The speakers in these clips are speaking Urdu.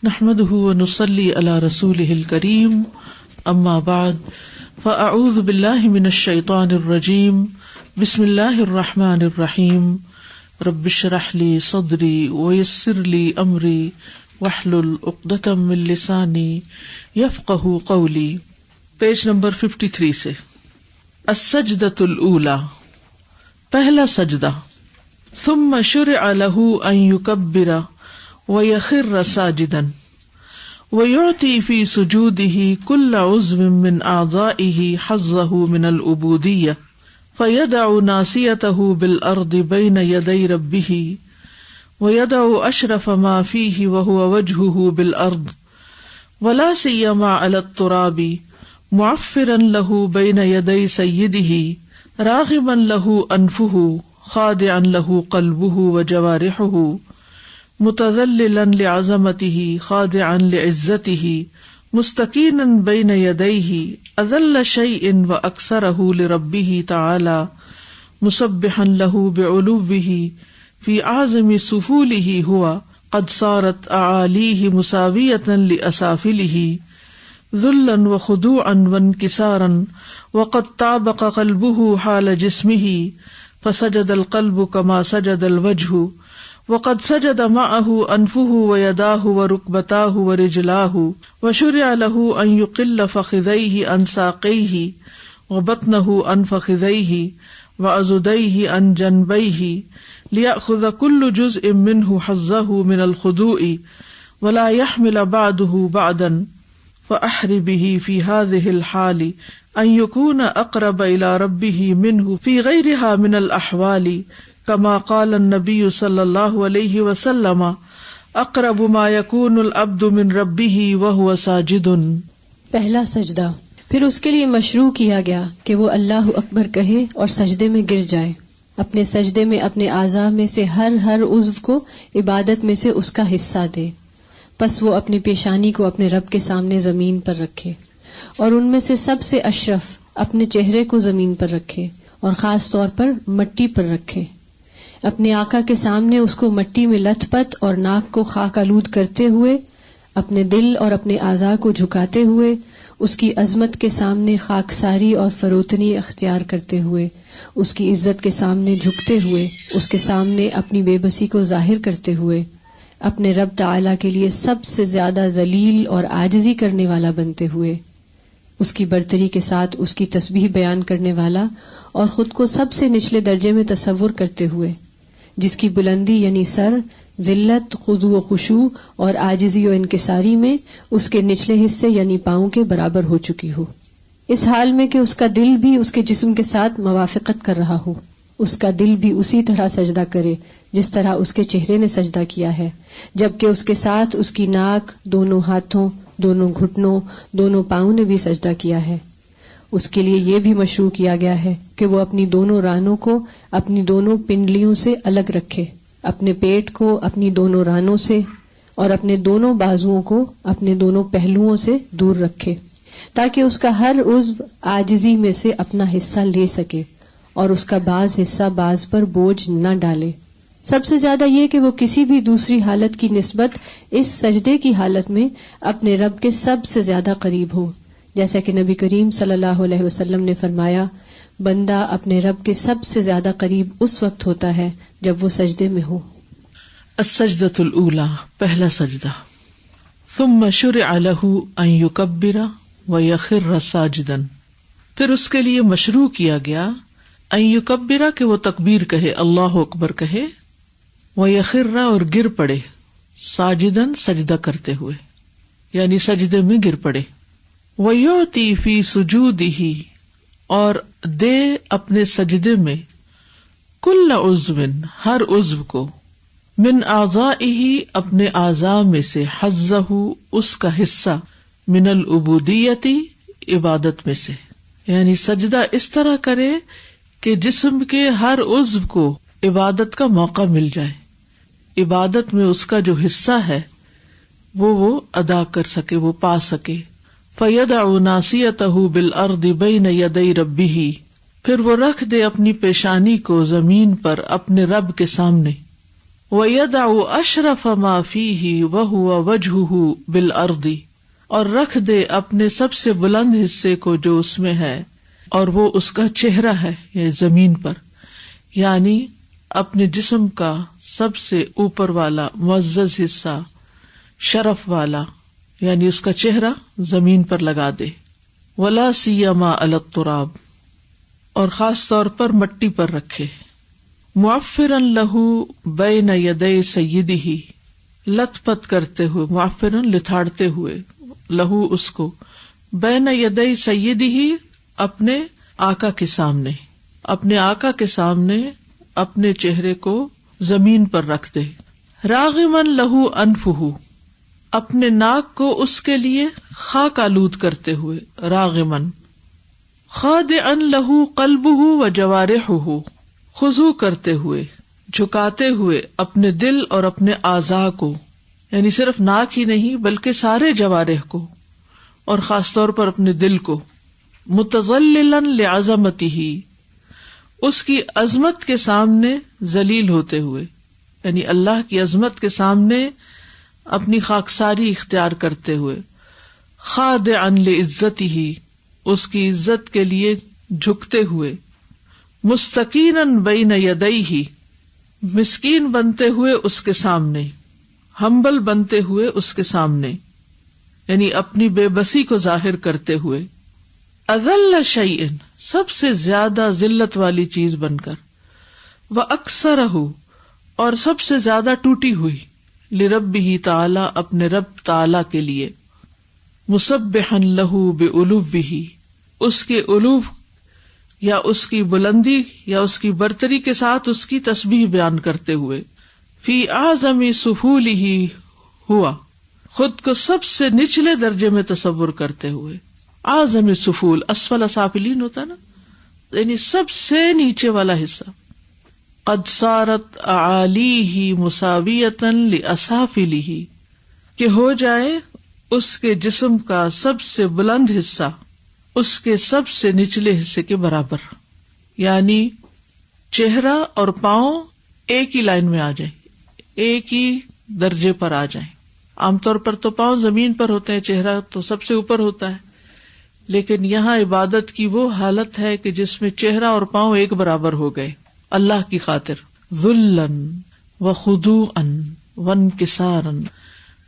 نحمده ونصلي على رسوله الكريم اما بعد فاعوذ بالله من الشيطان الرجيم بسم الله الرحمن الرحيم رب اشرح لي صدري ويسر لي امري واحلل عقدة من لساني يفقهوا قولي. پیج نمبر 53 سے السجدة الأولى، پہلا سجدہ. ثم شرع له ان يكبر ويخر ساجدا ويعطي في سجوده كل عضو من أعضائه حظه من العبودية فيدع ناصيته بالأرض بين يدي ربه ويدع أشرف ما فيه وهو وجهه بالأرض ولا سيما على التراب معفرا له بين يدي سيده راغما له أنفه خاضعا له قلبه وجوارحه متذللا لعظمته خاضعا لعزته مستكينا بين يديه أذل شيء وأكثره لربه تعالى مسبحا له بعلوه في أعظم سفوله هو قد صارت أعاليه مساوية لأسافله ذلا وخضوعا وانكسارا وقد طابق قلبه حال جسمه فسجد القلب كما سجد الوجه وقد سجد معه أنفه ويداه وركبتاه ورجلاه وشرع له أن يقل فخذيه عن ساقيه وبطنه عن فخذيه وعضديه عن جنبيه ليأخذ كل جزء منه حظه من الخضوع ولا يحمل بعده بعدا فأحر به في هذه الحال أن يكون أقرب إلى ربه منه في غيرها من الأحوال كما قال النبي صلى الله عليه وسلم اقرب ما يكون العبد من ربه وهو ساجد. پہلا سجدہ. پھر اس کے لیے مشروع کیا گیا کہ وہ اللہ اکبر کہے اور سجدے میں گر جائے. اپنے سجدے میں اپنے اعضاء میں سے ہر عضو کو عبادت میں سے اس کا حصہ دے. پس وہ اپنی پیشانی کو اپنے رب کے سامنے زمین پر رکھے اور ان میں سے سب سے اشرف اپنے چہرے کو زمین پر رکھے اور خاص طور پر مٹی پر رکھے. اپنے آقا کے سامنے اس کو مٹی میں لت پت اور ناک کو خاک آلود کرتے ہوئے، اپنے دل اور اپنے اعضاء کو جھکاتے ہوئے، اس کی عظمت کے سامنے خاکساری اور فروتنی اختیار کرتے ہوئے، اس کی عزت کے سامنے جھکتے ہوئے، اس کے سامنے اپنی بے بسی کو ظاہر کرتے ہوئے، اپنے رب تعالیٰ کے لیے سب سے زیادہ ذلیل اور عاجزی کرنے والا بنتے ہوئے، اس کی برتری کے ساتھ اس کی تسبیح بیان کرنے والا اور خود کو سب سے نچلے درجے میں تصور کرتے ہوئے، جس کی بلندی یعنی سر ذلت، خضوع و خشوع اور عاجزی و انکساری میں اس کے نچلے حصے یعنی پاؤں کے برابر ہو چکی ہو، اس حال میں کہ اس کا دل بھی اس کے جسم کے ساتھ موافقت کر رہا ہو، اس کا دل بھی اسی طرح سجدہ کرے جس طرح اس کے چہرے نے سجدہ کیا ہے، جبکہ اس کے ساتھ اس کی ناک، دونوں ہاتھوں، دونوں گھٹنوں، دونوں پاؤں نے بھی سجدہ کیا ہے. اس کے لیے یہ بھی مشروع کیا گیا ہے کہ وہ اپنی دونوں رانوں کو اپنی دونوں پنڈلیوں سے الگ رکھے، اپنے پیٹ کو اپنی دونوں رانوں سے اور اپنے دونوں بازوؤں کو اپنے دونوں پہلوؤں سے دور رکھے، تاکہ اس کا ہر عضو عاجزی میں سے اپنا حصہ لے سکے اور اس کا بعض حصہ بعض پر بوجھ نہ ڈالے. سب سے زیادہ یہ کہ وہ کسی بھی دوسری حالت کی نسبت اس سجدے کی حالت میں اپنے رب کے سب سے زیادہ قریب ہو، جیسا کہ نبی کریم صلی اللہ علیہ وسلم نے فرمایا، بندہ اپنے رب کے سب سے زیادہ قریب اس وقت ہوتا ہے جب وہ سجدے میں ہو. السجدۃ الاولی، پہلا سجدہ. ثم شرع له ان يكبر ويخر ساجدا. پھر اس کے لیے مشروع کیا گیا ان يكبر کہ وہ تکبیر کہے، اللہ اکبر کہے، ويخر اور گر پڑے، ساجدا سجدہ کرتے ہوئے یعنی سجدے میں گر پڑے. وَيُعْتِي فِي سُجُودِهِ اور دے اپنے سجدے میں کل عضو ہر عضو کو من اعضائه اپنے اعضاء میں سے حظہ اس کا حصہ من العبودیت عبادت میں سے، یعنی سجدہ اس طرح کرے کہ جسم کے ہر عضو کو عبادت کا موقع مل جائے، عبادت میں اس کا جو حصہ ہے وہ ادا کر سکے، وہ پا سکے. فَيَدَعُ نَاصِيَتَهُ بِالْأَرْضِ بَيْنَ يَدَيْ رَبِّهِ پھر وہ رکھ دے اپنی پیشانی کو زمین پر اپنے رب کے سامنے. وَيَدَعُ أَشْرَفَ مَا فِيهِ وَهُوَ وَجْهُهُ بِالْأَرْضِ، اور رکھ دے اپنے سب سے بلند حصے کو جو اس میں ہے، اور وہ اس کا چہرہ ہے یہ زمین پر، یعنی اپنے جسم کا سب سے اوپر والا معزز حصہ، شرف والا، یعنی اس کا چہرہ زمین پر لگا دے. وَلَا سِيَّمَا عَلَى التُّرَابِ، اور خاص طور پر مٹی پر رکھے. معفراً لہو بین یدی سیدہ، لت پت کرتے ہوئے، معفراً لتھاڑتے ہوئے، لہو اس کو، بین یدی سیدہ اپنے آقا کے سامنے، اپنے آقا کے سامنے اپنے چہرے کو زمین پر رکھ دے. راغماً لہو انفہ، اپنے ناک کو اس کے لیے خاک آلود کرتے ہوئے، راغماً. خاضعاً لہو قلبہ و جوارحہ، خضوع کرتے ہوئے، جھکاتے ہوئے اپنے دل اور اپنے اعضاء کو، یعنی صرف ناک ہی نہیں بلکہ سارے جوارح کو اور خاص طور پر اپنے دل کو. متذللا لعظمتہ، اس کی عظمت کے سامنے ذلیل ہوتے ہوئے، یعنی اللہ کی عظمت کے سامنے اپنی خاکساری اختیار کرتے ہوئے. خاضعا لعزتہ، اس کی عزت کے لیے جھکتے ہوئے. مستقینا بین یدیہ، مسکین بنتے ہوئے اس کے سامنے، ہمبل بنتے ہوئے اس کے سامنے، یعنی اپنی بے بسی کو ظاہر کرتے ہوئے. اذل شیء، سب سے زیادہ ذلت والی چیز بن کر. واکثرہ، اور سب سے زیادہ ٹوٹی ہوئی. لربہ تعالی، اپنے رب تعالی کے لیے. مسبحا لہ بعلوہ، اس کے علو یا اس کی بلندی یا اس کی برتری کے ساتھ اس کی تسبیح بیان کرتے ہوئے. فی اعظم سفولہ ہوا، خود کو سب سے نچلے درجے میں تصور کرتے ہوئے. اعظم سفول، اسفل سافلین ہوتا نا، یعنی سب سے نیچے والا حصہ. قد صارت اعالیہ مساویۃ لاسافلہ، کہ ہو جائے اس کے جسم کا سب سے بلند حصہ اس کے سب سے نچلے حصے کے برابر، یعنی چہرہ اور پاؤں ایک ہی لائن میں آ جائیں، ایک ہی درجے پر آ جائیں. عام طور پر تو پاؤں زمین پر ہوتے ہیں، چہرہ تو سب سے اوپر ہوتا ہے، لیکن یہاں عبادت کی وہ حالت ہے کہ جس میں چہرہ اور پاؤں ایک برابر ہو گئے اللہ کی خاطر. ذلاً وخضوعاً وانکساراً،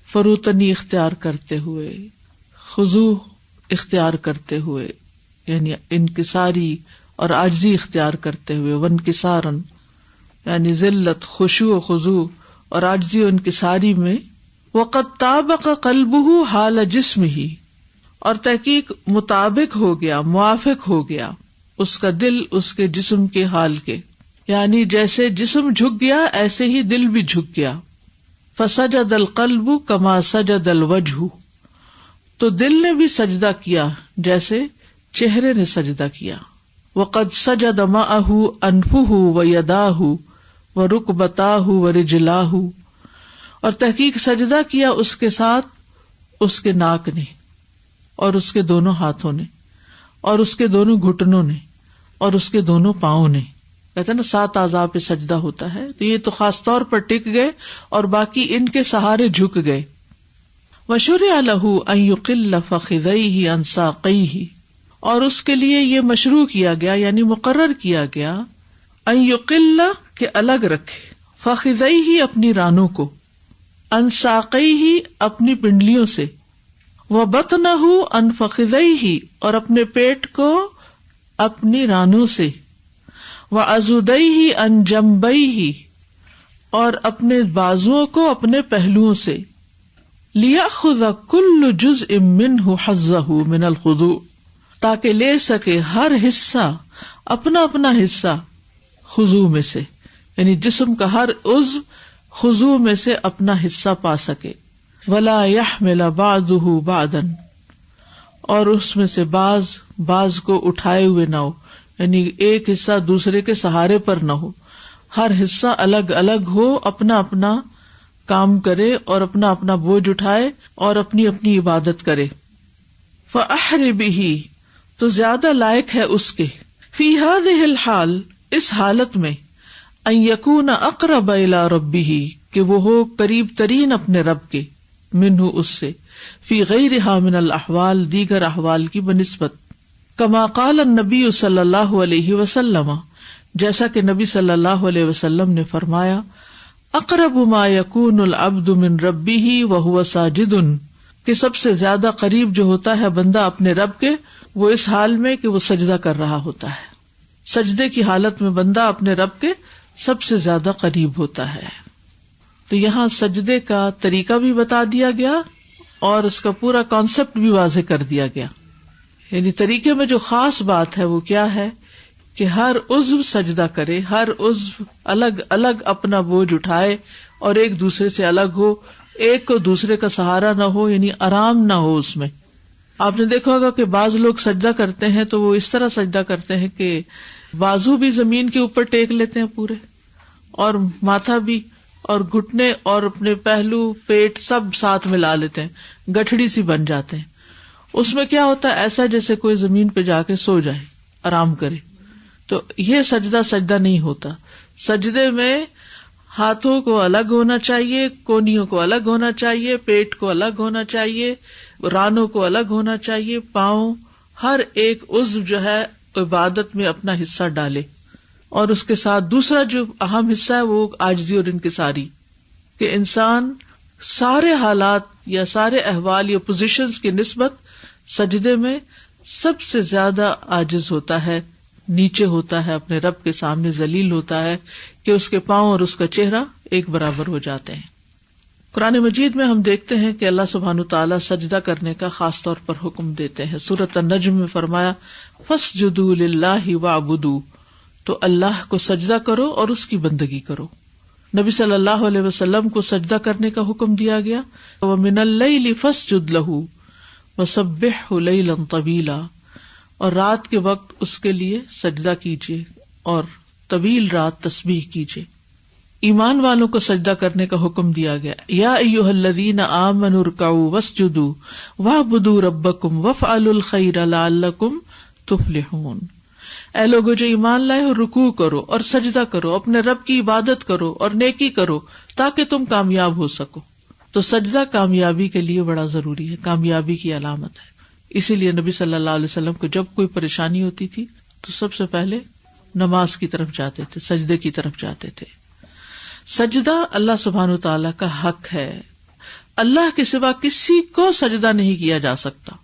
فروتنی اختیار کرتے ہوئے، خضوع اختیار کرتے ہوئے، یعنی انکساری اور عاجزی اختیار کرتے ہوئے. وانکساراً یعنی ذلت، خشوع و خضوع اور عاجزی و انکساری میں. وقد طابق قلبہ حال جسمہ، اور تحقیق مطابق ہو گیا، موافق ہو گیا اس کا دل اس کے جسم کے حال کے، یعنی جیسے جسم جھک گیا ایسے ہی دل بھی جھک گیا. فسجد القلب کما سجد الوجہ، تو دل نے بھی سجدہ کیا جیسے چہرے نے سجدہ کیا. وقد سجد معہ انفہ ویداہ ورکبتاہ ورجلاہ، اور تحقیق سجدہ کیا اس کے ساتھ اس کے ناک نے اور اس کے دونوں ہاتھوں نے اور اس کے دونوں گھٹنوں نے اور اس کے دونوں پاؤں نے. کہتے ہیں نا 7 اعضاء پہ سجدہ ہوتا ہے، تو یہ تو خاص طور پر ٹک گئے اور باقی ان کے سہارے جھک گئے. وشرع لہ ان یقل فخذیہ عن ساقیہ، اور اس کے لیے یہ مشروع کیا گیا یعنی مقرر کیا گیا، ان یقل کہ الگ رکھے، فخذیہ اپنی رانوں کو، عن ساقیہ اپنی پنڈلیوں سے، وبطنہ عن فخذیہ اور اپنے پیٹ کو اپنی رانوں سے، وعضدیہ عن جنبیہ اور اپنے بازوؤں کو اپنے پہلوؤں سے. لیأخذ کل جزء منہ حظہ من الخضوع، تاکہ لے سکے ہر حصہ اپنا اپنا حصہ خضوع میں سے، یعنی جسم کا ہر عضو خضوع میں سے اپنا حصہ پا سکے. ولا يحمل بعضہ بعضا، اور اس میں سے بعض کو اٹھائے ہوئے نہ ہو، یعنی ایک حصہ دوسرے کے سہارے پر نہ ہو، ہر حصہ الگ الگ ہو، اپنا اپنا کام کرے اور اپنا اپنا بوجھ اٹھائے اور اپنی اپنی عبادت کرے. فأحر بہ، تو زیادہ لائق ہے اس کے، فی ہذہ الحال، اس حالت میں، ان یکون اقرب الی ربہ، کہ وہ ہو قریب ترین اپنے رب کے، منہ اس سے، فی غیرہا من الاحوال، دیگر احوال کی بنسبت، کما قال النبی صلی اللہ علیہ وسلم، جیسا کہ نبی صلی اللہ علیہ وسلم نے فرمایا، اقرب ما یکون العبد من ربہ وہو ساجد، کہ سب سے زیادہ قریب جو ہوتا ہے بندہ اپنے رب کے، وہ اس حال میں کہ وہ سجدہ کر رہا ہوتا ہے. سجدے کی حالت میں بندہ اپنے رب کے سب سے زیادہ قریب ہوتا ہے. تو یہاں سجدے کا طریقہ بھی بتا دیا گیا اور اس کا پورا کانسیپٹ بھی واضح کر دیا گیا. یعنی طریقے میں جو خاص بات ہے وہ کیا ہے کہ ہر عضو سجدہ کرے، ہر عضو الگ الگ اپنا بوجھ اٹھائے اور ایک دوسرے سے الگ ہو، ایک کو دوسرے کا سہارا نہ ہو، یعنی آرام نہ ہو اس میں. آپ نے دیکھا ہوگا کہ بعض لوگ سجدہ کرتے ہیں تو وہ اس طرح سجدہ کرتے ہیں کہ بازو بھی زمین کے اوپر ٹیک لیتے ہیں پورے، اور ماتھا بھی، اور گھٹنے اور اپنے پہلو، پیٹ سب ساتھ ملا لیتے ہیں، گٹھڑی سی بن جاتے ہیں. اس میں کیا ہوتا ہے، ایسا جیسے کوئی زمین پہ جا کے سو جائے، آرام کرے. تو یہ سجدہ نہیں ہوتا. سجدے میں ہاتھوں کو الگ ہونا چاہیے، کونیوں کو الگ ہونا چاہیے، پیٹ کو الگ ہونا چاہیے، رانوں کو الگ ہونا چاہیے، پاؤں، ہر ایک عضو جو ہے عبادت میں اپنا حصہ ڈالے. اور اس کے ساتھ دوسرا جو اہم حصہ ہے وہ عاجزی اور انکساری، کہ انسان سارے حالات یا سارے احوال یا پوزیشنز کی نسبت سجدے میں سب سے زیادہ عاجز ہوتا ہے، نیچے ہوتا ہے، اپنے رب کے سامنے ذلیل ہوتا ہے کہ اس کے پاؤں اور اس کا چہرہ ایک برابر ہو جاتے ہیں. قرآن مجید میں ہم دیکھتے ہیں کہ اللہ سبحانہ تعالیٰ سجدہ کرنے کا خاص طور پر حکم دیتے ہیں. سورۃ النجم میں فرمایا فاسجدوا للہ واعبدوا، تو اللہ کو سجدہ کرو اور اس کی بندگی کرو. نبی صلی اللہ علیہ وسلم کو سجدہ کرنے کا حکم دیا گیا. وَمِنَ اللَّيْلِ فَاسْجُدْ لَهُ وَسَبِّحْهُ لَيْلًا طَوِيلًا، اور رات کے وقت اس کے لیے سجدہ کیجیے اور طویل رات تسبیح کیجیے. ایمان والوں کو سجدہ کرنے کا حکم دیا گیا. یا ایھا الذین آمنوا ارکعوا واسجدوا واعبدوا ربکم وافعلوا الخیر لعلکم تفلحون. اے لوگو جو ایمان لائے ہو، رکوع کرو اور سجدہ کرو، اپنے رب کی عبادت کرو اور نیکی کرو تاکہ تم کامیاب ہو سکو. تو سجدہ کامیابی کے لیے بڑا ضروری ہے، کامیابی کی علامت ہے. اسی لیے نبی صلی اللہ علیہ وسلم کو جب کوئی پریشانی ہوتی تھی تو سب سے پہلے نماز کی طرف جاتے تھے، سجدے کی طرف جاتے تھے. سجدہ اللہ سبحانہ تعالیٰ کا حق ہے. اللہ کے سوا کسی کو سجدہ نہیں کیا جا سکتا.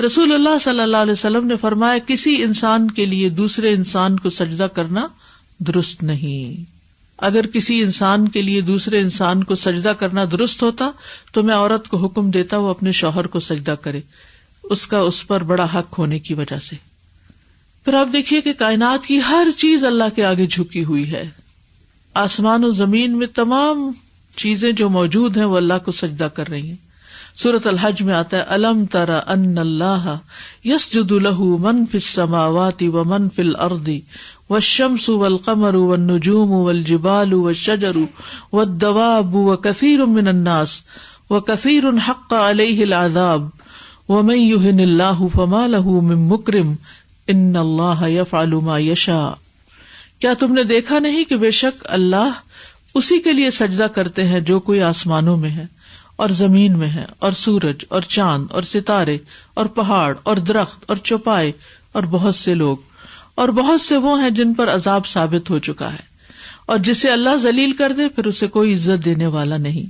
رسول اللہ صلی اللہ علیہ وسلم نے فرمایا کسی انسان کے لیے دوسرے انسان کو سجدہ کرنا درست نہیں. اگر کسی انسان کے لیے دوسرے انسان کو سجدہ کرنا درست ہوتا تو میں عورت کو حکم دیتا وہ اپنے شوہر کو سجدہ کرے، اس کا اس پر بڑا حق ہونے کی وجہ سے. پھر آپ دیکھیے کہ کائنات کی ہر چیز اللہ کے آگے جھکی ہوئی ہے. آسمان و زمین میں تمام چیزیں جو موجود ہیں وہ اللہ کو سجدہ کر رہی ہیں. سورۃ الحج میں آتا ہے الم تر ان اللہ یسجد لہ من فی السماوات ومن فی الارض والشمس والقمر والنجوم والجبال والشجر والدواب وکثیر من الناس وکثیر حق علیہ العذاب ومن یہن اللہ فما لہ من مکرم ان اللہ یفعل ما یشاء. کیا تم نے دیکھا نہیں کہ بے شک اللہ اسی کے لیے سجدہ کرتے ہیں جو کوئی آسمانوں میں ہے اور زمین میں ہے، اور سورج اور چاند اور ستارے اور پہاڑ اور درخت اور چوپائے اور بہت سے لوگ، اور بہت سے وہ ہیں جن پر عذاب ثابت ہو چکا ہے. اور جسے اللہ ذلیل کر دے پھر اسے کوئی عزت دینے والا نہیں.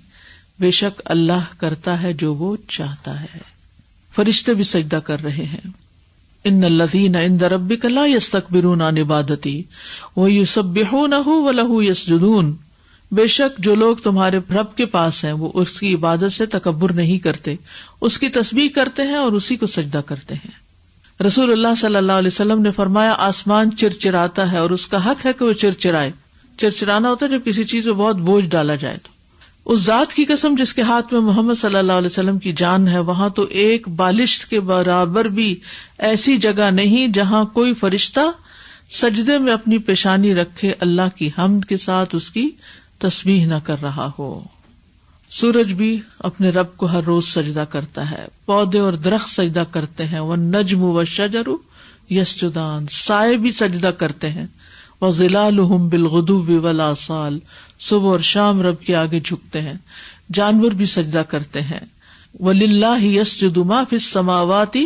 بے شک اللہ کرتا ہے جو وہ چاہتا ہے. فرشتے بھی سجدہ کر رہے ہیں. ان الذین عند ربک لا یستکبرون عن عبادتی ویسبحونہ ولہ یسجدون. بے شک جو لوگ تمہارے رب کے پاس ہیں وہ اس کی عبادت سے تکبر نہیں کرتے، اس کی تسبیح کرتے ہیں اور اسی کو سجدہ کرتے ہیں. رسول اللہ صلی اللہ علیہ وسلم نے فرمایا آسمان چرچراتا ہے اور اس کا حق ہے کہ وہ چرچرائے. چرچرانا ہوتا ہے جب کسی چیز پہ بہت بوجھ ڈالا جائے. تو اس ذات کی قسم جس کے ہاتھ میں محمد صلی اللہ علیہ وسلم کی جان ہے، وہاں تو ایک بالشت کے برابر بھی ایسی جگہ نہیں جہاں کوئی فرشتہ سجدے میں اپنی پیشانی رکھے اللہ کی حمد کے ساتھ اس کی تسبیح نہ کر رہا ہو. سورج بھی اپنے رب کو ہر روز سجدہ کرتا ہے، پودے اور درخت سجدہ کرتے ہیں. والنجم والشجر یسجدان، سائے بھی سجدہ کرتے ہیں. وظلالهم بالغدو والآصال، صبح اور شام رب کے آگے جھکتے ہیں، جانور بھی سجدہ کرتے ہیں. وَلِلَّهِ يَسْجُدُ مَا فِي السَّمَاوَاتِ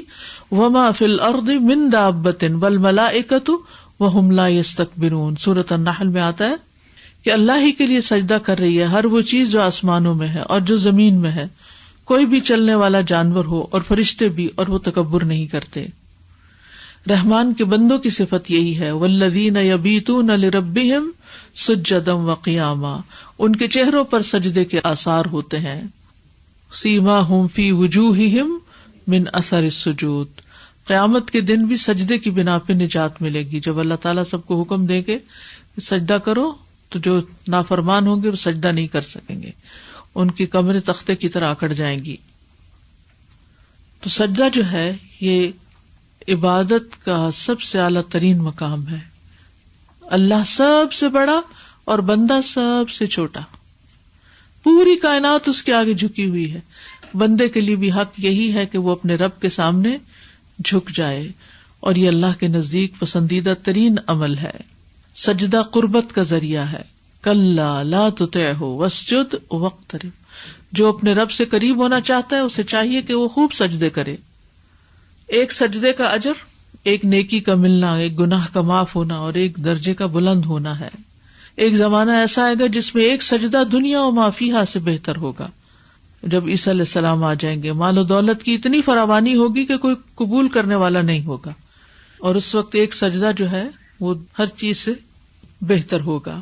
وَمَا فِي الْأَرْضِ مِن دَابَّةٍ وَالْمَلَائِكَةُ وَهُمْ لَا يَسْتَكْبِرُونَ. سورۃ النحل میں آتا ہے کہ اللہ ہی کے لیے سجدہ کر رہی ہے ہر وہ چیز جو آسمانوں میں ہے اور جو زمین میں ہے، کوئی بھی چلنے والا جانور ہو اور فرشتے بھی، اور وہ تکبر نہیں کرتے. رحمان کے بندوں کی صفت یہی ہے، والذین یبیتون لربہم سجدا وقیاما، ان کے چہروں پر سجدے کے آثار ہوتے ہیں. سیماہم فی وجوہہم من اثر السجود، قیامت کے دن بھی سجدے کی بنا پہ نجات ملے گی. جب اللہ تعالیٰ سب کو حکم دے کے سجدہ کرو تو جو نافرمان ہوں گے وہ سجدہ نہیں کر سکیں گے، ان کی کمریں تختے کی طرح اکڑ جائیں گی. تو سجدہ جو ہے یہ عبادت کا سب سے اعلیٰ ترین مقام ہے. اللہ سب سے بڑا اور بندہ سب سے چھوٹا، پوری کائنات اس کے آگے جھکی ہوئی ہے. بندے کے لیے بھی حق یہی ہے کہ وہ اپنے رب کے سامنے جھک جائے، اور یہ اللہ کے نزدیک پسندیدہ ترین عمل ہے. سجدہ قربت کا ذریعہ ہے. کلا لا تطعہ واسجد واقترب، جو اپنے رب سے قریب ہونا چاہتا ہے اسے چاہیے کہ وہ خوب سجدے کرے. ایک سجدے کا اجر، ایک نیکی کا ملنا، ایک گناہ کا معاف ہونا اور ایک درجے کا بلند ہونا ہے. ایک زمانہ ایسا آئے گا جس میں ایک سجدہ دنیا و ما فیہا سے بہتر ہوگا. جب عیسیٰ علیہ السلام آ جائیں گے، مال و دولت کی اتنی فراوانی ہوگی کہ کوئی قبول کرنے والا نہیں ہوگا، اور اس وقت ایک سجدہ جو ہے وہ ہر چیز سے بہتر ہوگا.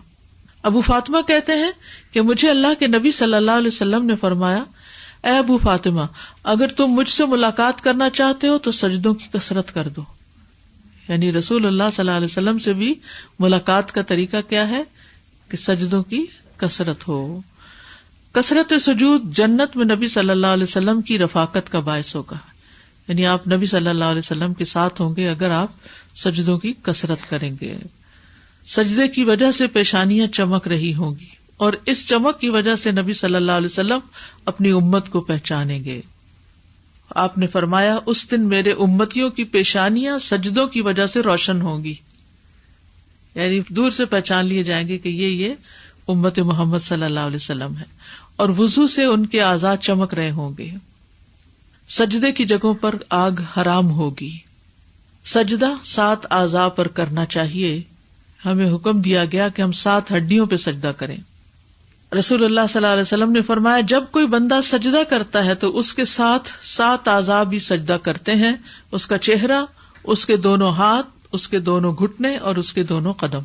ابو فاطمہ کہتے ہیں کہ مجھے اللہ کے نبی صلی اللہ علیہ وسلم نے فرمایا، اے ابو فاطمہ، اگر تم مجھ سے ملاقات کرنا چاہتے ہو تو سجدوں کی کثرت کر دو. یعنی رسول اللہ صلی اللہ علیہ وسلم سے بھی ملاقات کا طریقہ کیا ہے کہ سجدوں کی کثرت ہو. کثرت سجود جنت میں نبی صلی اللہ علیہ وسلم کی رفاقت کا باعث ہوگا. یعنی آپ نبی صلی اللہ علیہ وسلم کے ساتھ ہوں گے اگر آپ سجدوں کی کثرت کریں گے. سجدے کی وجہ سے پیشانیاں چمک رہی ہوں گی، اور اس چمک کی وجہ سے نبی صلی اللہ علیہ وسلم اپنی امت کو پہچانیں گے. آپ نے فرمایا، اس دن میرے امتیوں کی پیشانیاں سجدوں کی وجہ سے روشن ہوں گی. یعنی دور سے پہچان لیے جائیں گے کہ یہ امت محمد صلی اللہ علیہ وسلم ہے، اور وضو سے ان کے اعضاء چمک رہے ہوں گے. سجدے کی جگہوں پر آگ حرام ہوگی. سجدہ 7 اعضاء پر کرنا چاہیے. ہمیں حکم دیا گیا کہ ہم 7 ہڈیوں پہ سجدہ کریں. رسول اللہ صلی اللہ علیہ وسلم نے فرمایا، جب کوئی بندہ سجدہ کرتا ہے تو اس کے ساتھ 7 اعضاء بھی سجدہ کرتے ہیں، اس کا چہرہ، اس کے دونوں ہاتھ، اس کے دونوں گھٹنے اور اس کے دونوں قدم.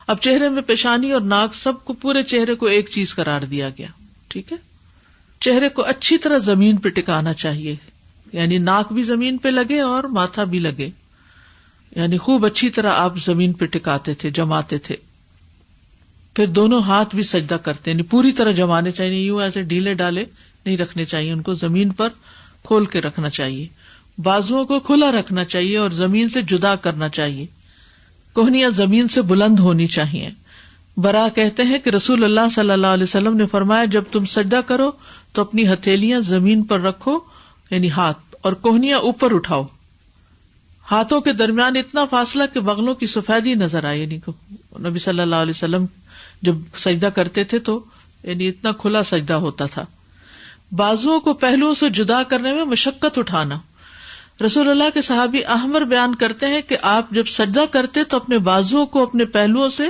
اب چہرے میں پیشانی اور ناک، سب کو، پورے چہرے کو ایک چیز قرار دیا گیا. ٹھیک ہے، چہرے کو اچھی طرح زمین پہ ٹکانا چاہیے، یعنی ناک بھی زمین پہ لگے اور ماتھا بھی لگے، یعنی خوب اچھی طرح آپ زمین پہ ٹکاتے تھے، جماتے تھے. پھر دونوں ہاتھ بھی سجدہ کرتے ہیں، یعنی پوری طرح جمانے چاہیے، یوں ایسے ڈھیلے ڈالے نہیں رکھنے چاہیے، ان کو زمین پر کھول کے رکھنا چاہیے. بازوؤں کو کھلا رکھنا چاہیے اور زمین سے جدا کرنا چاہیے. کوہنیاں زمین سے بلند ہونی چاہیے. برا کہتے ہیں کہ رسول اللہ صلی اللہ علیہ وسلم نے فرمایا، جب تم سجدہ کرو تو اپنی ہتھیلیاں زمین پر رکھو، یعنی ہاتھ، اور کوہنیاں اوپر اٹھاؤ. ہاتھوں کے درمیان اتنا فاصلہ کہ بغلوں کی سفیدی نظر آئے. یعنی نبی صلی اللہ علیہ وسلم جب سجدہ کرتے تھے تو یعنی اتنا کھلا سجدہ ہوتا تھا. بازوؤں کو پہلوؤں سے جدا کرنے میں مشقت اٹھانا. رسول اللہ کے صحابی احمر بیان کرتے ہیں کہ آپ جب سجدہ کرتے تو اپنے بازوؤں کو اپنے پہلوؤں سے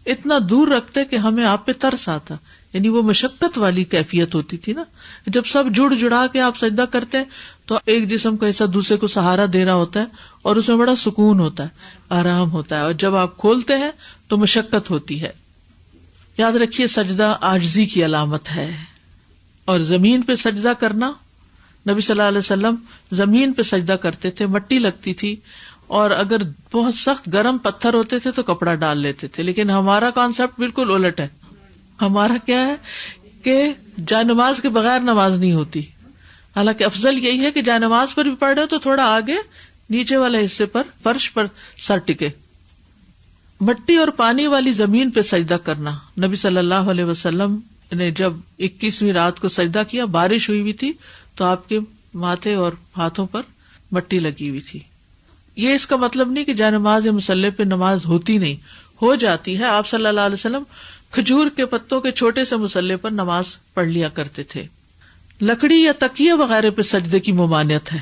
اتنا دور رکھتے کہ ہمیں آپ پہ ترس آتا. یعنی وہ مشقت والی کیفیت ہوتی تھی نا. جب سب جڑ جڑا کے آپ سجدہ کرتے ہیں تو ایک جسم کا حصہ دوسرے کو سہارا دے رہا ہوتا ہے اور اس میں بڑا سکون ہوتا ہے، آرام ہوتا ہے. اور جب آپ کھولتے ہیں تو مشقت ہوتی ہے. یاد رکھیے، سجدہ عاجزی کی علامت ہے. اور زمین پہ سجدہ کرنا، نبی صلی اللہ علیہ وسلم زمین پہ سجدہ کرتے تھے، مٹی لگتی تھی، اور اگر بہت سخت گرم پتھر ہوتے تھے تو کپڑا ڈال لیتے تھے. لیکن ہمارا کانسیپٹ بالکل الٹ ہے. ہمارا کیا ہے کہ جائے نماز کے بغیر نماز نہیں ہوتی. حالانکہ افضل یہی ہے کہ جائے نماز پر بھی پڑھ رہے تو تھوڑا آگے نیچے والے حصے پر، فرش پر سر ٹکے. مٹی اور پانی والی زمین پہ سجدہ کرنا. نبی صلی اللہ علیہ وسلم نے جب 21ویں رات کو سجدہ کیا، بارش ہوئی ہوئی تھی تو آپ کے ماتھے اور ہاتھوں پر مٹی لگی ہوئی تھی. یہ اس کا مطلب نہیں کہ جائے نماز یا مصلی پہ نماز ہوتی نہیں، ہو جاتی ہے، آپ صلی اللہ علیہ وسلم کھجور کے پتوں کے چھوٹے سے مصلے پر نماز پڑھ لیا کرتے تھے۔ لکڑی یا تکیے وغیرہ پہ سجدے کی ممانعت ہے،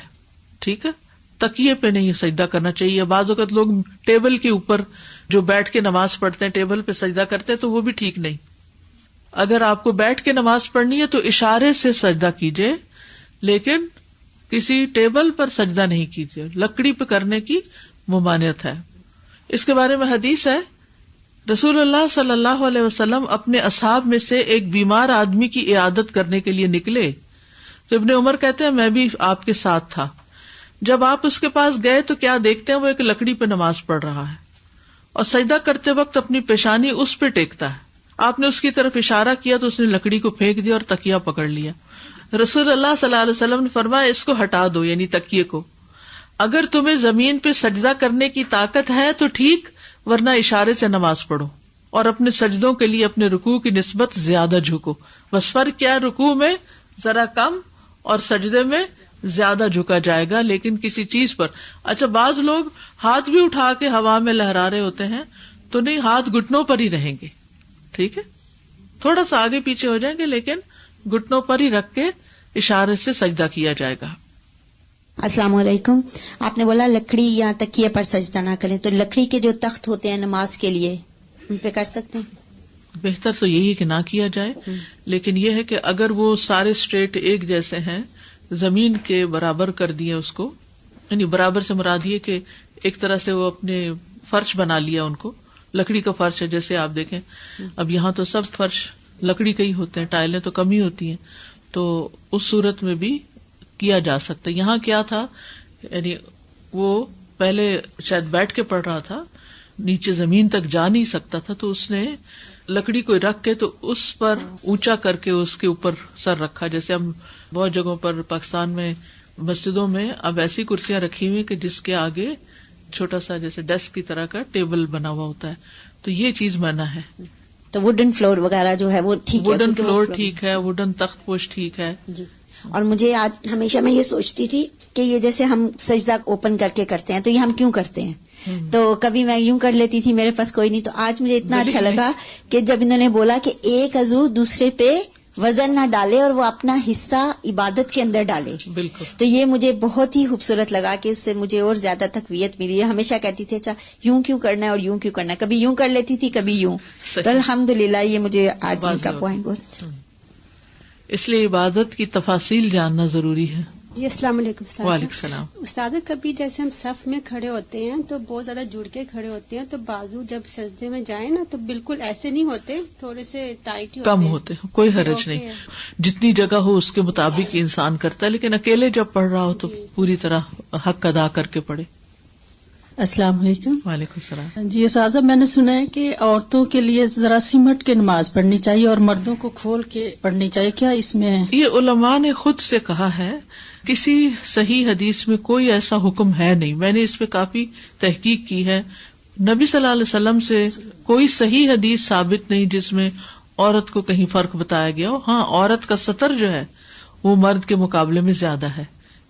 ٹھیک ہے، تکیے پہ نہیں سجدہ کرنا چاہیے۔ بعض اوقات لوگ ٹیبل کے اوپر جو بیٹھ کے نماز پڑھتے ہیں ٹیبل پہ سجدہ کرتے ہیں تو وہ بھی ٹھیک نہیں۔ اگر آپ کو بیٹھ کے نماز پڑھنی ہے تو اشارے سے سجدہ کیجیے، لیکن کسی ٹیبل پر سجدہ نہیں کیجیے، لکڑی پہ کرنے کی ممانعت ہے۔ اس کے بارے میں حدیث ہے، رسول اللہ صلی اللہ علیہ وسلم اپنے اصحاب میں سے ایک بیمار آدمی کی عیادت کرنے کے لیے نکلے تو ابن عمر کہتے ہیں میں بھی آپ کے ساتھ تھا۔ جب آپ اس کے پاس گئے تو کیا دیکھتے ہیں وہ ایک لکڑی پہ نماز پڑھ رہا ہے اور سجدہ کرتے وقت اپنی پیشانی اس پہ ٹیکتا ہے۔ آپ نے اس کی طرف اشارہ کیا تو اس نے لکڑی کو پھینک دیا اور تکیہ پکڑ لیا۔ رسول اللہ صلی اللہ علیہ وسلم نے فرمایا اس کو ہٹا دو، یعنی تکیے کو، اگر تمہیں زمین پہ سجدہ کرنے کی طاقت ہے تو ٹھیک، ورنہ اشارے سے نماز پڑھو اور اپنے سجدوں کے لیے اپنے رکوع کی نسبت زیادہ جھکو۔ بس فرق کیا ہے، رکوع میں ذرا کم اور سجدے میں زیادہ جھکا جائے گا، لیکن کسی چیز پر۔ اچھا، بعض لوگ ہاتھ بھی اٹھا کے ہوا میں لہرا رہے ہوتے ہیں تو نہیں، ہاتھ گھٹنوں پر ہی رہیں گے، ٹھیک ہے، تھوڑا سا آگے پیچھے ہو جائیں گے لیکن گھٹنوں پر ہی رکھ کے اشارے سے سجدہ کیا جائے گا۔ السلام علیکم۔ آپ نے بولا لکڑی یا تکیے پر سجدہ نہ کریں، تو لکڑی کے جو تخت ہوتے ہیں نماز کے لیے ان پہ کر سکتے ہیں؟ بہتر تو یہی ہے کہ نہ کیا جائے، لیکن یہ ہے کہ اگر وہ سارے اسٹریٹ ایک جیسے ہیں، زمین کے برابر کر دیے اس کو، یعنی برابر سے مراد یہ کہ ایک طرح سے وہ اپنے فرش بنا لیا ان کو، لکڑی کا فرش ہے، جیسے آپ دیکھیں اب یہاں تو سب فرش لکڑی کے ہی ہوتے ہیں، ٹائلیں تو کم ہی ہوتی ہیں، تو اس صورت میں بھی کیا جا سکتا ہے۔ یہاں کیا تھا، یعنی وہ پہلے شاید بیٹھ کے پڑھ رہا تھا، نیچے زمین تک جا نہیں سکتا تھا، تو اس نے لکڑی کو رکھ کے تو اس پر اونچا کر کے اس کے اوپر سر رکھا۔ جیسے ہم بہت جگہوں پر پاکستان میں مسجدوں میں اب ایسی کرسیاں رکھی ہوئی کہ جس کے آگے چھوٹا سا جیسے ڈیسک کی طرح کا ٹیبل بنا ہوا ہوتا ہے، تو یہ چیز منع ہے۔ تو ووڈن فلور وغیرہ جو ہے وہ ٹھیک ہے؟ ووڈن فلور ٹھیک ہے، ووڈن تخت پوش ٹھیک ہے جی۔ اور مجھے آج ہمیشہ میں یہ سوچتی تھی کہ یہ جیسے ہم سجدہ اوپن کر کے کرتے ہیں تو یہ ہم کیوں کرتے ہیں؟ تو کبھی میں یوں کر لیتی تھی، میرے پاس کوئی نہیں، تو آج مجھے اتنا اچھا لگا کہ جب انہوں نے بولا کہ ایک عضو دوسرے پہ وزن نہ ڈالے اور وہ اپنا حصہ عبادت کے اندر ڈالے، بالکل، تو یہ مجھے بہت ہی خوبصورت لگا کہ اس سے مجھے اور زیادہ تقویت ملی۔ یہ ہمیشہ کہتی تھی اچھا یوں کیوں کرنا ہے اور یوں کیوں کرنا ہے، کبھی یوں کر لیتی تھی کبھی یوں، تو الحمدللہ یہ مجھے آج ان کا پوائنٹ بہت۔ اس لیے عبادت کی تفاصیل جاننا ضروری ہے۔ جی السلام علیکم استاد۔ وعلیکم السلام۔ استاد کبھی جیسے ہم صف میں کھڑے ہوتے ہیں تو بہت زیادہ جڑ کے کھڑے ہوتے ہیں، تو بازو جب سجدے میں جائیں نا تو بالکل ایسے نہیں ہوتے، تھوڑے سے ٹائٹ ہی ہوتے کم ہیں۔ ہوتے ہیں، کوئی حرج نہیں، جتنی جگہ ہو اس کے مطابق انسان کرتا ہے، لیکن اکیلے جب پڑھ رہا ہو تو پوری طرح حق ادا کر کے پڑھے۔ السلام علیکم۔ وعلیکم السلام۔ جی اساتذہ، میں نے سنا ہے کہ عورتوں کے لیے ذرا سمٹ کے نماز پڑھنی چاہیے اور مردوں کو کھول کے پڑھنی چاہیے، کیا اس میں یہ علماء نے خود سے کہا ہے، کسی صحیح حدیث میں کوئی ایسا حکم ہے نہیں۔ میں نے اس پہ کافی تحقیق کی ہے، نبی صلی اللہ علیہ وسلم سے کوئی صحیح حدیث ثابت نہیں جس میں عورت کو کہیں فرق بتایا گیا ہو۔ ہاں، عورت کا ستر جو ہے وہ مرد کے مقابلے میں زیادہ ہے،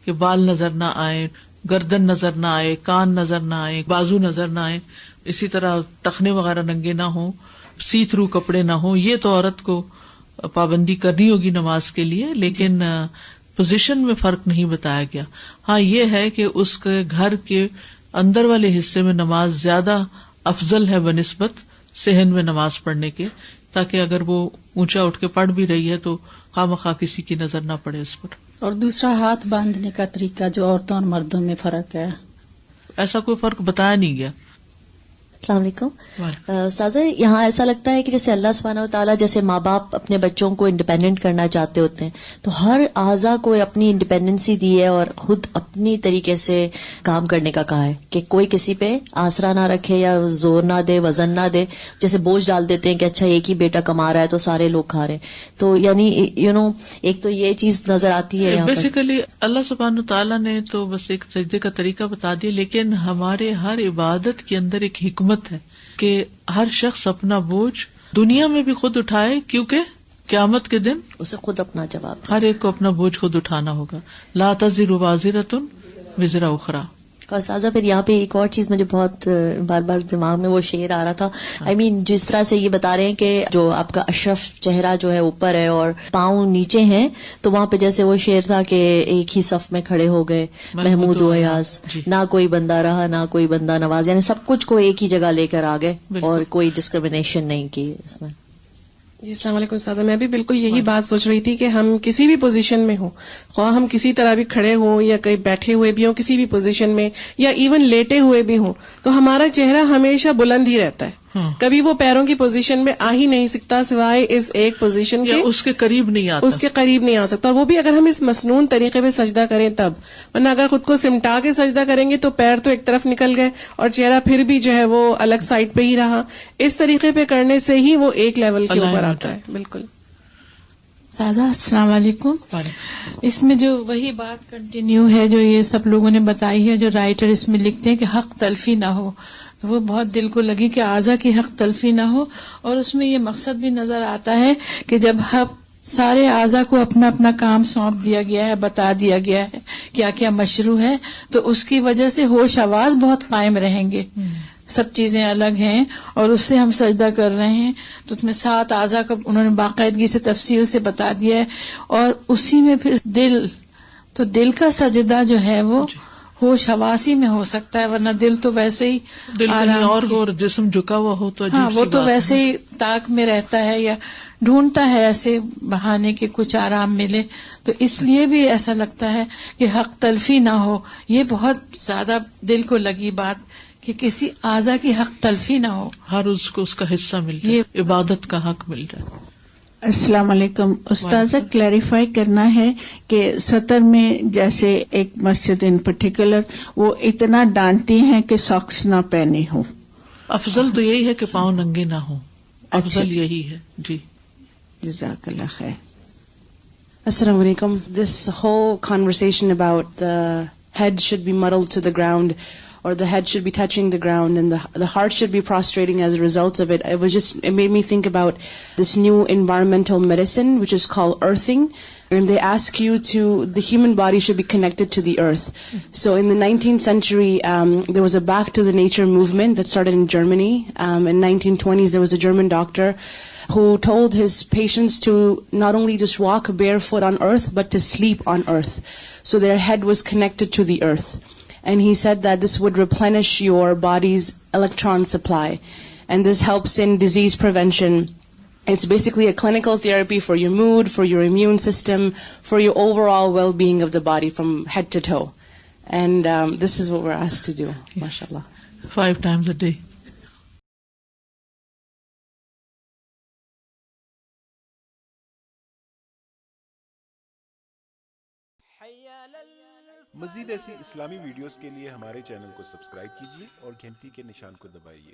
کہ بال نظر نہ آئے، گردن نظر نہ آئے، کان نظر نہ آئے، بازو نظر نہ آئے، اسی طرح ٹخنے وغیرہ ننگے نہ ہوں، سی تھرو کپڑے نہ ہوں۔ یہ تو عورت کو پابندی کرنی ہوگی نماز کے لیے، لیکن پوزیشن میں فرق نہیں بتایا گیا۔ ہاں یہ ہے کہ اس کے گھر کے اندر والے حصے میں نماز زیادہ افضل ہے بنسبت صحن میں نماز پڑھنے کے، تاکہ اگر وہ اونچا اٹھ کے پڑھ بھی رہی ہے تو خواہ کسی کی نظر نہ پڑے اس پر۔ اور دوسرا ہاتھ باندھنے کا طریقہ جو عورتوں اور مردوں میں فرق ہے، ایسا کوئی فرق بتایا نہیں گیا۔ السلام علیکم سازا، یہاں ایسا لگتا ہے کہ جیسے اللہ سبحانہ و تعالیٰ جیسے ماں باپ اپنے بچوں کو انڈیپینڈنٹ کرنا چاہتے ہوتے ہیں، تو ہر اعضاء کو اپنی انڈیپینڈنسی دی ہے اور خود اپنی طریقے سے کام کرنے کا کہا ہے کہ کوئی کسی پہ آسرا نہ رکھے یا زور نہ دے، وزن نہ دے۔ جیسے بوجھ ڈال دیتے ہیں کہ اچھا ایک ہی بیٹا کما رہا ہے تو سارے لوگ کھا رہے ہیں، تو یعنی ایک تو یہ چیز نظر آتی ہے یہاں پر۔ بیسیکلی اللہ سبحانہ و تعالیٰ نے تو بس ایک سجدے کا طریقہ بتا دیا، لیکن ہمارے ہر عبادت کے اندر ایک حکمت ہے کہ ہر شخص اپنا بوجھ دنیا میں بھی خود اٹھائے، کیونکہ قیامت کے دن اسے خود اپنا جواب ہر ایک کو اپنا بوجھ خود اٹھانا ہوگا۔ لا تزر وازرۃ وزر اخری۔ اور سازا پھر یہاں پہ ایک اور چیز مجھے بہت بار بار دماغ میں وہ شعر آ رہا تھا. آئی مین جس طرح سے یہ بتا رہے ہیں کہ جو آپ کا اشرف چہرہ جو ہے اوپر ہے اور پاؤں نیچے ہیں, تو وہاں پہ جیسے وہ شعر تھا کہ ایک ہی صف میں کھڑے ہو گئے محمود و ایاز, نہ کوئی بندہ رہا نہ کوئی بندہ نواز, یعنی سب کچھ کو ایک ہی جگہ لے کر آ گئے اور کوئی ڈسکریمنیشن نہیں کی اس میں. جی السلام علیکم استاذہ, میں بھی بالکل یہی بات سوچ رہی تھی کہ ہم کسی بھی پوزیشن میں ہوں, خواہ ہم کسی طرح بھی کھڑے ہوں یا کہیں بیٹھے ہوئے بھی ہوں کسی بھی پوزیشن میں, یا ایون لیٹے ہوئے بھی ہوں, تو ہمارا چہرہ ہمیشہ بلند ہی رہتا ہے. کبھی وہ پیروں کی پوزیشن میں آ ہی نہیں سکتا سوائے اس ایک پوزیشن کے, اس کے قریب نہیں آتا, اس کے قریب نہیں آ سکتا, اور وہ بھی اگر ہم اس مسنون طریقے پہ سجدہ کریں تب, ورنہ اگر خود کو سمٹا کے سجدہ کریں گے تو پیر تو ایک طرف نکل گئے اور چہرہ پھر بھی جو ہے وہ الگ سائڈ پہ ہی رہا. اس طریقے پہ کرنے سے ہی وہ ایک لیول کے اوپر آتا ہے. بالکل. سازا السلام علیکم. اس میں جو وہی بات کنٹینیو ہے جو یہ سب لوگوں نے بتائی ہے, جو رائٹر اس میں لکھتے ہیں کہ حق تلفی نہ ہو, تو وہ بہت دل کو لگی کہ اعضا کی حق تلفی نہ ہو. اور اس میں یہ مقصد بھی نظر آتا ہے کہ جب سارے اعضا کو اپنا اپنا کام سونپ دیا گیا ہے, بتا دیا گیا ہے کیا کیا مشروع ہے, تو اس کی وجہ سے ہوش آواز بہت قائم رہیں گے. سب چیزیں الگ ہیں اور اس سے ہم سجدہ کر رہے ہیں, تو اس میں 7 اعضا کا انہوں نے باقاعدگی سے تفصیل سے بتا دیا ہے. اور اسی میں پھر تو دل کا سجدہ جو ہے وہ ہوش حواسی میں ہو سکتا ہے, ورنہ دل تو ویسے ہی دل کہیں اور ہو اور جسم جھکا ہوا ہو تو ہاں وہ تو ویسے ہی طاق میں رہتا ہے یا ڈھونڈتا ہے ایسے بہانے کے کچھ آرام ملے. تو اس لیے بھی ایسا لگتا ہے کہ حق تلفی نہ ہو. یہ بہت زیادہ دل کو لگی بات کہ کسی اعضا کی حق تلفی نہ ہو, ہر اس کو اس کا حصہ مل جائے, عبادت کا حق مل جائے. السلام علیکم استاذہ, کلیریفائی کرنا ہے کہ سطر میں جیسے ایک مسجد ان پرٹیکولر وہ اتنا ڈانٹتی ہیں کہ ساکس نہ پہنے ہو. افضل تو یہی ہے کہ پاؤں ننگے نہ ہوں, افضل یہی ہے. جی جزاک اللہ خیر. السلام علیکم. This whole conversation about the head should be muddled to the ground, or the head should be touching the ground, and the heart should be prostrating as a result of it. It made me think about this new environmental medicine which is called earthing, and they ask you the human body should be connected to the earth. So in the 19th century, there was a back to the nature movement that started in Germany. In 1920s, there was a German doctor who told his patients to not only just walk barefoot on earth, but to sleep on earth. So their head was connected to the earth. And he said that this would replenish your body's electron supply. And this helps in disease prevention. It's basically a clinical therapy for your mood, for your immune system, for your overall well-being of the body from head to toe. And this is what we're asked to do, mashallah. 5 times a day. مزید ایسی اسلامی ویڈیوز کے لیے ہمارے چینل کو سبسکرائب کیجیے اور گھنٹی کے نشان کو دبائیے.